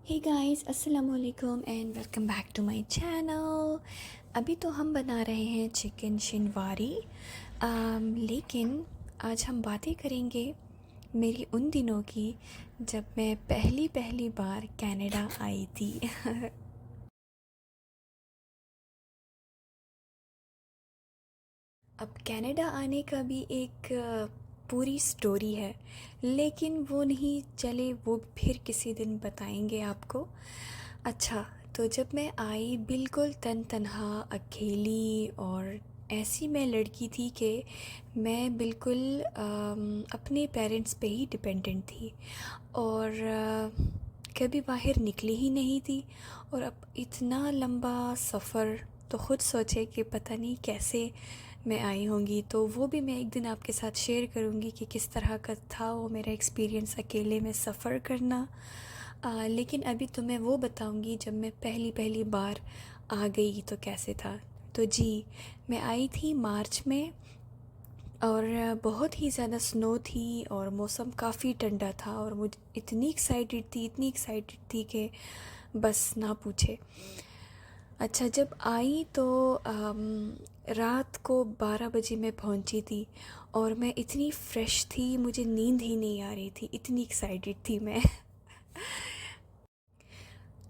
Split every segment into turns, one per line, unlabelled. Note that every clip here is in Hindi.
हे गाइस अस्सलाम वालेकुम and welcome back to my channel. अभी तो हम बना रहे हैं चिकन शिनवारी। लेकिन आज हम बातें करेंगे मेरी उन दिनों की जब मैं पहली पहली बार कनाडा आई थी। अब कनाडा आने का भी एक पूरी स्टोरी है, लेकिन वो नहीं, चले वो फिर किसी दिन बताएंगे आपको। अच्छा, तो जब मैं आई बिल्कुल तनहा अकेली, और ऐसी मैं लड़की थी कि मैं बिल्कुल अपने पेरेंट्स पे ही डिपेंडेंट थी, और कभी बाहर निकली ही नहीं थी। और अब इतना लंबा सफ़र, तो ख़ुद सोचे कि पता नहीं कैसे मैं आई होंगी। तो वो भी मैं एक दिन आपके साथ शेयर करूँगी कि किस तरह का था वो मेरा एक्सपीरियंस अकेले में सफ़र करना। लेकिन अभी तो मैं वो बताऊँगी जब मैं पहली पहली बार आ गई तो कैसे था। तो जी, मैं आई थी मार्च में, और बहुत ही ज़्यादा स्नो थी और मौसम काफ़ी ठंडा था, और मुझे इतनी एक्साइटेड थी कि बस ना पूछे। अच्छा, जब आई तो रात को 12 बजे मैं पहुंची थी, और मैं इतनी फ्रेश थी, मुझे नींद ही नहीं आ रही थी, इतनी एक्साइटेड थी मैं।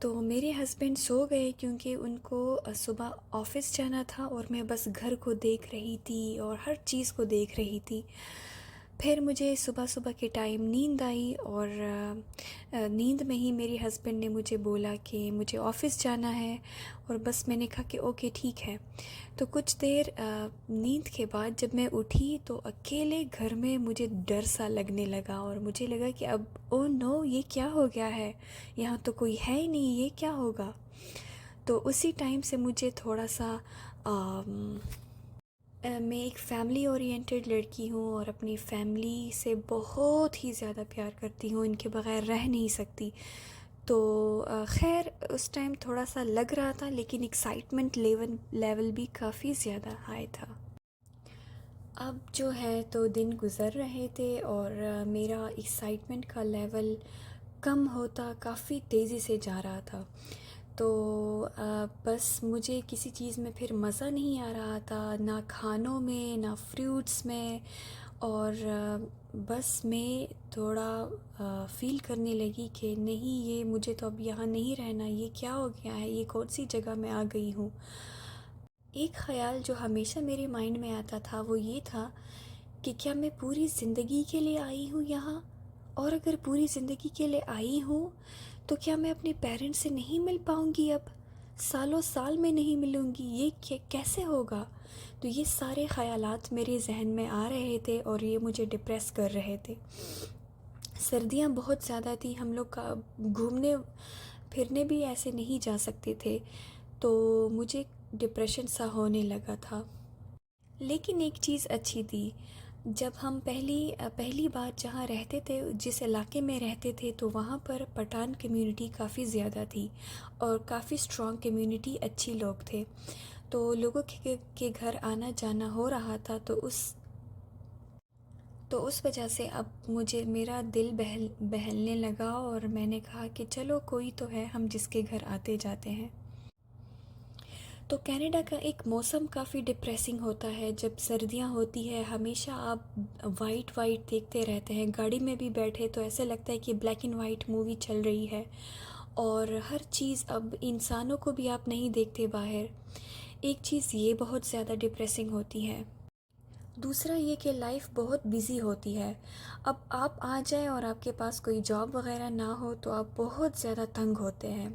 तो मेरे हस्बैंड सो गए क्योंकि उनको सुबह ऑफ़िस जाना था, और मैं बस घर को देख रही थी और हर चीज़ को देख रही थी। फिर मुझे सुबह सुबह के टाइम नींद आई, और नींद में ही मेरे हस्बैंड ने मुझे बोला कि मुझे ऑफ़िस जाना है, और बस मैंने कहा कि ओके ठीक है। तो कुछ देर नींद के बाद जब मैं उठी तो अकेले घर में मुझे डर सा लगने लगा, और मुझे लगा कि अब ओ नो, ये क्या हो गया है, यहाँ तो कोई है ही नहीं, ये क्या होगा। तो उसी टाइम से मुझे थोड़ा सा मैं एक फ़ैमिली ओरिएंटेड लड़की हूँ, और अपनी फ़ैमिली से बहुत ही ज़्यादा प्यार करती हूँ, इनके बग़ैर रह नहीं सकती। तो ख़ैर उस टाइम थोड़ा सा लग रहा था, लेकिन एक्साइटमेंट लेवल लेवल भी काफ़ी ज़्यादा हाई था। अब जो है तो दिन गुज़र रहे थे, और मेरा एक्साइटमेंट का लेवल कम होता काफ़ी तेज़ी से जा रहा था। तो बस मुझे किसी चीज़ में फिर मज़ा नहीं आ रहा था, ना खानों में ना फ्रूट्स में। और बस मैं थोड़ा फ़ील करने लगी कि नहीं, ये मुझे तो अब यहाँ नहीं रहना, ये क्या हो गया है, ये कौन सी जगह मैं आ गई हूँ। एक ख़याल जो हमेशा मेरे माइंड में आता था वो ये था कि क्या मैं पूरी ज़िंदगी के लिए आई हूँ यहाँ, और अगर पूरी ज़िंदगी के लिए आई हूँ तो क्या मैं अपने पेरेंट्स से नहीं मिल पाऊँगी, अब सालों साल में नहीं मिलूँगी, ये कैसे होगा। तो ये सारे ख़यालात मेरे जहन में आ रहे थे, और ये मुझे डिप्रेस कर रहे थे। सर्दियाँ बहुत ज़्यादा थी, हम लोग का घूमने फिरने भी ऐसे नहीं जा सकते थे, तो मुझे डिप्रेशन सा होने लगा था। लेकिन एक चीज़ अच्छी थी, जब हम पहली बार जहाँ रहते थे, जिस इलाके में रहते थे, तो वहाँ पर पठान कम्युनिटी काफ़ी ज़्यादा थी, और काफ़ी स्ट्रॉन्ग कम्युनिटी, अच्छी लोग थे। तो लोगों के घर आना जाना हो रहा था, तो उस वजह से अब मुझे मेरा दिल बहलने लगा, और मैंने कहा कि चलो कोई तो है, हम जिसके घर आते जाते हैं। तो कनाडा का एक मौसम काफ़ी डिप्रेसिंग होता है। जब सर्दियाँ होती है हमेशा आप वाइट वाइट देखते रहते हैं, गाड़ी में भी बैठे तो ऐसे लगता है कि ब्लैक एंड वाइट मूवी चल रही है, और हर चीज़, अब इंसानों को भी आप नहीं देखते बाहर। एक चीज़ ये बहुत ज़्यादा डिप्रेसिंग होती है। दूसरा ये कि लाइफ बहुत बिज़ी होती है। अब आप आ जाएं और आपके पास कोई जॉब वगैरह ना हो तो आप बहुत ज़्यादा तंग होते हैं।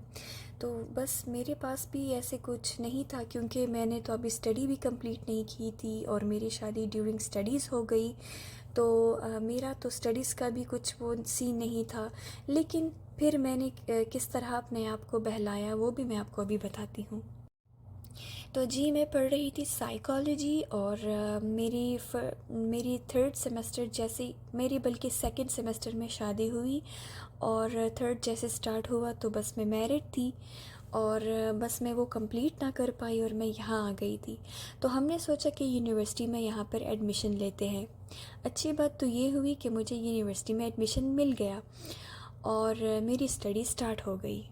तो बस मेरे पास भी ऐसे कुछ नहीं था, क्योंकि मैंने तो अभी स्टडी भी कंप्लीट नहीं की थी, और मेरी शादी ड्यूरिंग स्टडीज़ हो गई। तो मेरा तो स्टडीज़ का भी कुछ वो सीन नहीं था। लेकिन फिर मैंने किस तरह अपने आप को बहलाया वो भी मैं आपको अभी बताती हूँ। तो जी, मैं पढ़ रही थी साइकोलॉजी, और मेरी थर्ड सेमेस्टर जैसे, मेरी बल्कि सेकंड सेमेस्टर में शादी हुई, और थर्ड जैसे स्टार्ट हुआ तो बस मैं मैरिड थी, और बस मैं वो कंप्लीट ना कर पाई, और मैं यहाँ आ गई थी। तो हमने सोचा कि यूनिवर्सिटी में यहाँ पर एडमिशन लेते हैं। अच्छी बात तो ये हुई कि मुझे यूनिवर्सिटी में एडमिशन मिल गया, और मेरी स्टडी स्टार्ट हो गई।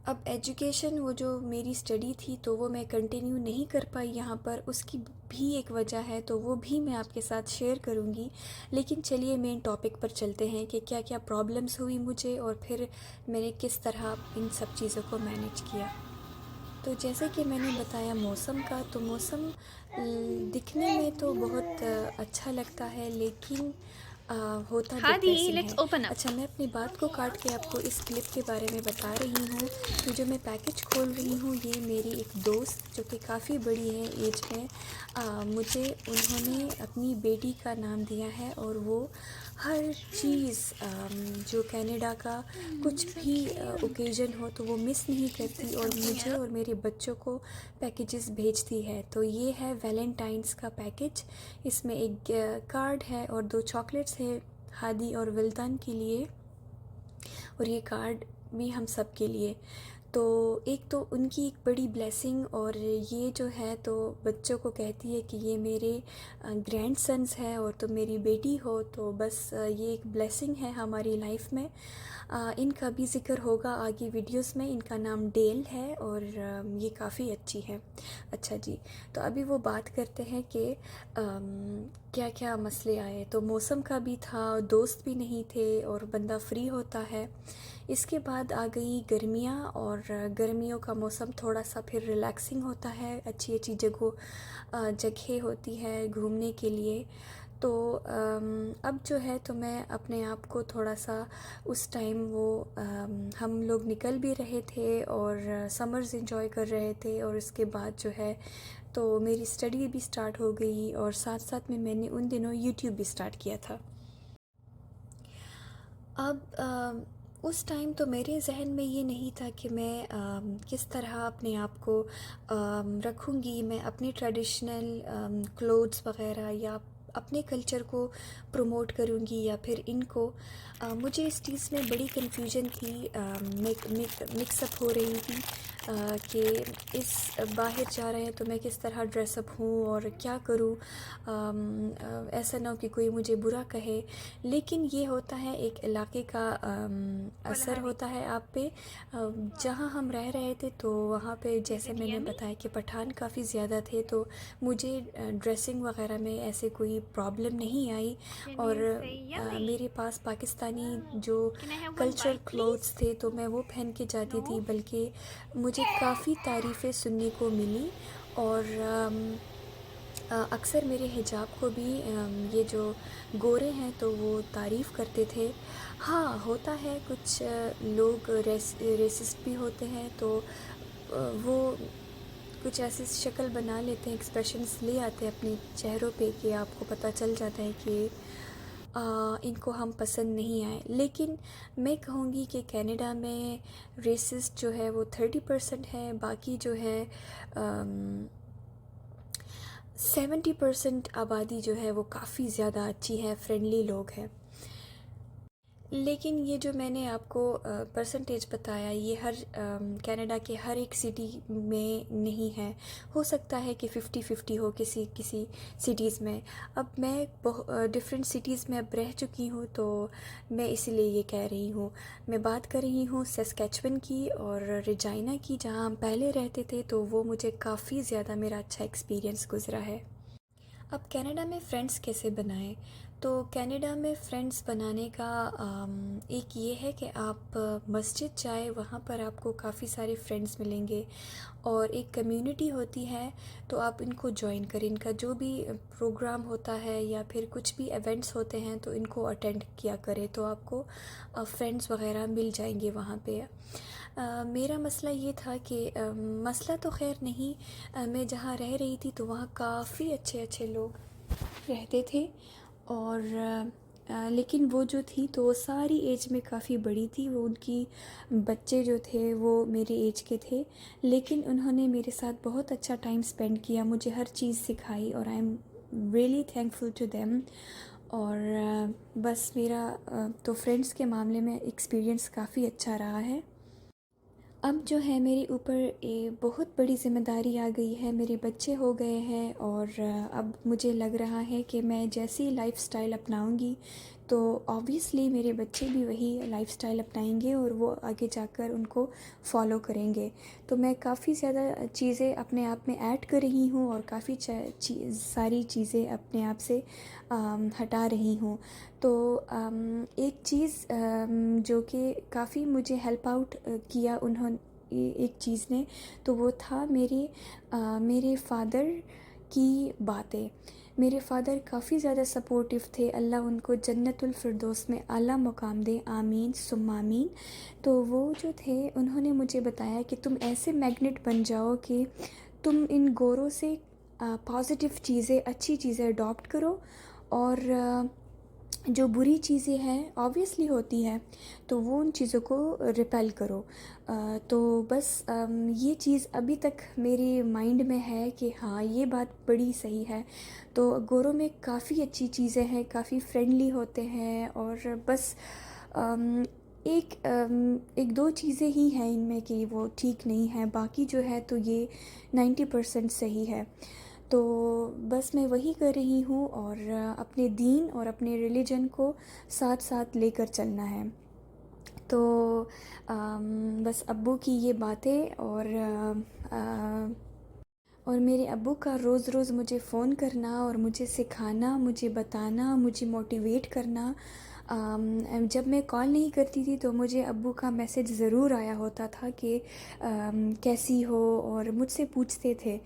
अब एजुकेशन, वो जो मेरी स्टडी थी तो वो मैं कंटिन्यू नहीं कर पाई यहाँ पर, उसकी भी एक वजह है, तो वो भी मैं आपके साथ शेयर करूँगी। लेकिन चलिए मेन टॉपिक पर चलते हैं कि क्या क्या प्रॉब्लम्स हुई मुझे और फिर मैंने किस तरह इन सब चीज़ों को मैनेज किया। तो जैसे कि मैंने बताया मौसम का, तो मौसम दिखने में तो बहुत अच्छा लगता है, लेकिन होता
Hadi,
डिप्रेसिंग
let's
है।
open up.
अच्छा, मैं अपनी बात को काट के आपको इस क्लिप के बारे में बता रही हूँ कि जो मैं पैकेज खोल रही हूँ, ये मेरी एक दोस्त जो कि काफ़ी बड़ी है एज में, मुझे उन्होंने अपनी बेटी का नाम दिया है, और वो हर चीज़ जो कनाडा का कुछ भी ओकेज़न हो तो वो मिस नहीं करती और मुझे और मेरे बच्चों को पैकेजेस भेजती है। तो ये है वैलेंटाइंस का पैकेज। इसमें एक कार्ड है और 2 चॉकलेट्स है हादी और विल्तान के लिए, और ये कार्ड भी हम सब के लिए। तो एक तो उनकी एक बड़ी ब्लेसिंग, और ये जो है तो बच्चों को कहती है कि ये मेरे ग्रैंडसन्स हैं और तुम मेरी बेटी हो, तो बस ये एक ब्लेसिंग है हमारी लाइफ में। इनका भी ज़िक्र होगा आगे वीडियोस में। इनका नाम डेल है और ये काफ़ी अच्छी है। अच्छा जी, तो अभी वो बात करते हैं कि क्या क्या मसले आए। तो मौसम का भी था, दोस्त भी नहीं थे और बंदा फ्री होता है। इसके बाद आ गई गर्मियाँ, और गर्मियों का मौसम थोड़ा सा फिर रिलैक्सिंग होता है, अच्छी अच्छी जगह होती है घूमने के लिए। तो अब जो है तो मैं अपने आप को थोड़ा सा उस टाइम वो हम लोग निकल भी रहे थे और समर्स एंजॉय कर रहे थे, और इसके बाद जो है तो मेरी स्टडी भी स्टार्ट हो गई, और साथ साथ में मैंने उन दिनों यूट्यूब भी स्टार्ट किया था। अब उस टाइम तो मेरे ज़हन में ये नहीं था कि मैं किस तरह अपने आप को रखूँगी, मैं अपनी ट्रेडिशनल क्लोथ्स वग़ैरह या अपने कल्चर को प्रमोट करूँगी या फिर इनको। मुझे इस चीज़ में बड़ी कन्फ्यूजन थी, मिक्सअप हो रही थी कि इस बाहर जा रहे हैं तो मैं किस तरह ड्रेसअप हूँ और क्या करूँ। ऐसा ना हो कि कोई मुझे बुरा कहे। लेकिन ये होता है एक इलाके का असर होता है आप पे। जहाँ हम रह रहे थे तो वहाँ पे जैसे मैंने बताया कि पठान काफ़ी ज़्यादा थे, तो मुझे ड्रेसिंग वगैरह में ऐसे कोई प्रॉब्लम नहीं आई। और मेरे पास पाकिस्तानी जो
Can I have one
cultural
bite, please?
Clothes थे तो मैं वो पहन के जाती थी,
No.
बल्कि मुझे काफ़ी तारीफ़ें सुनने को मिली। और अक्सर मेरे हिजाब को भी ये जो गोरे हैं तो वो तारीफ़ करते थे। हाँ, होता है कुछ लोग रेसिस्ट भी होते हैं, तो वो कुछ ऐसी शक्ल बना लेते हैं, एक्सप्रेशंस ले आते हैं अपने चेहरों पे कि आपको पता चल जाता है कि इनको हम पसंद नहीं आए। लेकिन मैं कहूँगी कि कनाडा में रेसिस्ट जो है वो 30% है, बाकी जो है 70% आबादी जो है वो काफ़ी ज़्यादा अच्छी है, फ्रेंडली लोग हैं। लेकिन ये जो मैंने आपको परसेंटेज बताया, ये हर कनाडा के हर एक सिटी में नहीं है। हो सकता है कि 50-50 हो किसी किसी सिटीज़ में। अब मैं डिफरेंट सिटीज़ में अब रह चुकी हूँ, तो मैं इसीलिए ये कह रही हूँ। मैं बात कर रही हूँ सस्केचुअन की और रेजिना की, जहाँ हम पहले रहते थे, तो वो मुझे काफ़ी ज़्यादा मेरा अच्छा एक्सपीरियंस गुज़रा है। अब कनाडा में फ़्रेंड्स कैसे बनाएं? तो कनाडा में फ्रेंड्स बनाने का एक ये है कि आप मस्जिद जाए, वहाँ पर आपको काफ़ी सारे फ्रेंड्स मिलेंगे और एक कम्युनिटी होती है, तो आप इनको जॉइन करें। इनका जो भी प्रोग्राम होता है या फिर कुछ भी इवेंट्स होते हैं तो इनको अटेंड किया करें, तो आपको फ्रेंड्स वगैरह मिल जाएंगे वहाँ पे। मेरा मसला ये था कि मसला तो ख़ैर नहीं, मैं जहाँ रह रही थी तो वहाँ काफ़ी अच्छे अच्छे लोग रहते थे, और लेकिन वो जो थी तो वो सारी एज में काफ़ी बड़ी थी। वो उनकी बच्चे जो थे वो मेरे एज के थे, लेकिन उन्होंने मेरे साथ बहुत अच्छा टाइम स्पेंड किया, मुझे हर चीज़ सिखाई, और I am really thankful to them. और बस मेरा तो फ्रेंड्स के मामले में एक्सपीरियंस काफ़ी अच्छा रहा है। अब जो है मेरे ऊपर बहुत बड़ी ज़िम्मेदारी आ गई है, मेरे बच्चे हो गए हैं, और अब मुझे लग रहा है कि मैं जैसी लाइफ़स्टाइल अपनाऊंगी तो ऑब्वियसली मेरे बच्चे भी वही लाइफस्टाइल अपनाएंगे और वो आगे जाकर उनको फॉलो करेंगे। तो मैं काफ़ी ज़्यादा चीज़ें अपने आप में ऐड कर रही हूँ और काफ़ी सारी चीज़ें अपने आप से हटा रही हूँ। तो एक चीज़ जो कि काफ़ी मुझे हेल्प आउट किया उन्होंने एक चीज़ ने, तो वो था मेरे फ़ादर की बातें। मेरे फ़ादर काफ़ी ज़्यादा सपोर्टिव थे, अल्लाह उनको जन्नतुल फिरदौस में आला मुकाम दे, आमीन सुम्मा आमीन। तो वो जो थे उन्होंने मुझे बताया कि तुम ऐसे मैग्नेट बन जाओ कि तुम इन गोरों से पॉजिटिव चीज़ें, अच्छी चीज़ें अडॉप्ट करो, और जो बुरी चीज़ें हैं ऑब्वियसली होती हैं, तो वो उन चीज़ों को रिपेल करो। तो बस ये चीज़ अभी तक मेरे माइंड में है कि हाँ, ये बात बड़ी सही है। तो गोरों में काफ़ी अच्छी चीज़ें हैं, काफ़ी फ्रेंडली होते हैं, और बस एक दो चीज़ें ही हैं इनमें कि वो ठीक नहीं है, बाकी जो है तो ये 90% सही है। तो बस मैं वही कर रही हूँ, और अपने दीन और अपने रिलीजन को साथ साथ लेकर चलना है। तो बस अब्बू की ये बातें, और मेरे अब्बू का रोज़ रोज़ मुझे फ़ोन करना और मुझे सिखाना, मुझे बताना, मुझे मोटिवेट करना। जब मैं कॉल नहीं करती थी तो मुझे अब्बू का मैसेज ज़रूर आया होता था कि कैसी हो, और मुझसे पूछते थे।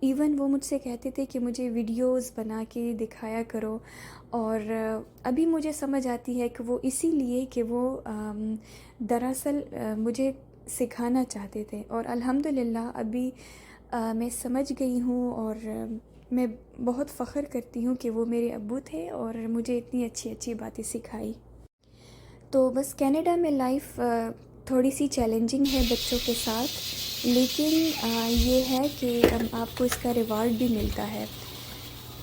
इवन वो मुझसे कहते थे कि मुझे वीडियोस बना के दिखाया करो। और अभी मुझे समझ आती है कि वो इसीलिए कि वो दरअसल मुझे सिखाना चाहते थे, और अल्हम्दुलिल्लाह अभी मैं समझ गई हूँ, और मैं बहुत फ़ख्र करती हूँ कि वो मेरे अब्बू थे और मुझे इतनी अच्छी अच्छी बातें सिखाई। तो बस कनाडा में लाइफ थोड़ी सी चैलेंजिंग है बच्चों के साथ, लेकिन ये है कि आपको इसका रिवार्ड भी मिलता है।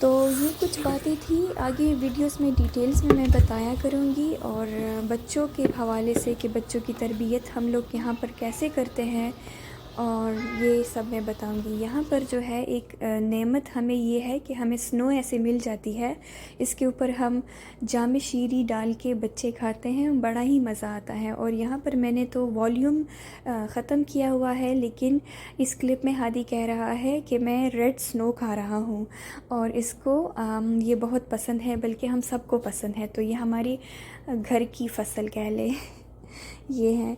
तो ये कुछ बातें थी, आगे वीडियोस में डिटेल्स में मैं बताया करूँगी, और बच्चों के हवाले से कि बच्चों की तरबियत हम लोग यहाँ पर कैसे करते हैं, और ये सब मैं बताऊंगी। यहाँ पर जो है एक नेमत हमें ये है कि हमें स्नो ऐसे मिल जाती है, इसके ऊपर हम जाम शीरी डाल के बच्चे खाते हैं, बड़ा ही मज़ा आता है। और यहाँ पर मैंने तो वॉल्यूम ख़त्म किया हुआ है, लेकिन इस क्लिप में हादी कह रहा है कि मैं रेड स्नो खा रहा हूँ, और इसको ये बहुत पसंद है, बल्कि हम सबको पसंद है। तो ये हमारी घर की फसल कह ले ये है।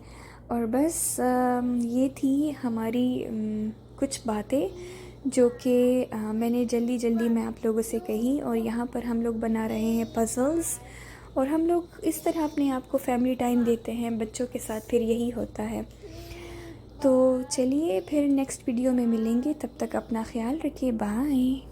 और बस ये थी हमारी कुछ बातें जो कि मैंने जल्दी जल्दी में आप लोगों से कही। और यहाँ पर हम लोग बना रहे हैं पज़ल्स, और हम लोग इस तरह अपने आप को फैमिली टाइम देते हैं बच्चों के साथ, फिर यही होता है। तो चलिए फिर नेक्स्ट वीडियो में मिलेंगे, तब तक अपना ख्याल रखिए, बाय।